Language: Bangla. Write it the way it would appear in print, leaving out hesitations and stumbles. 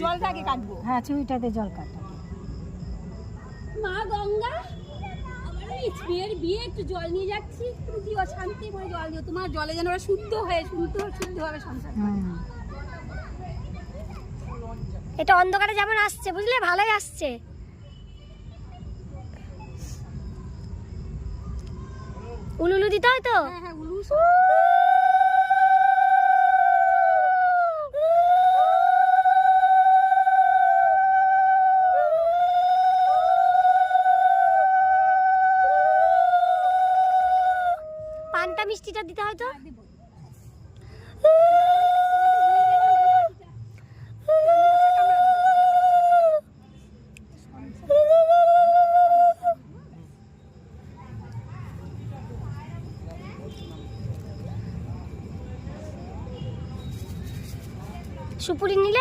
জলটা আগে কাটবো। হ্যাঁ, ছুরিটাতে জল কাটা। মা গঙ্গা, আমার মেয়ের বিয়ে, একটু জল নিয়ে যাচ্ছি, একটু দিও, শান্তি করে জল দিও। তোমার জলে যেন ওরা শুদ্ধভাবে সংসার করে। এটা অন্ধকারে যেমন আসছে, বুঝলে, ভালোই আসছে। উলুলু দিতে হয় তো। হ্যাঁ হ্যাঁ, উলু। পান্তা মিষ্টিটা দিতে হয় তো। সুপুরি নিলে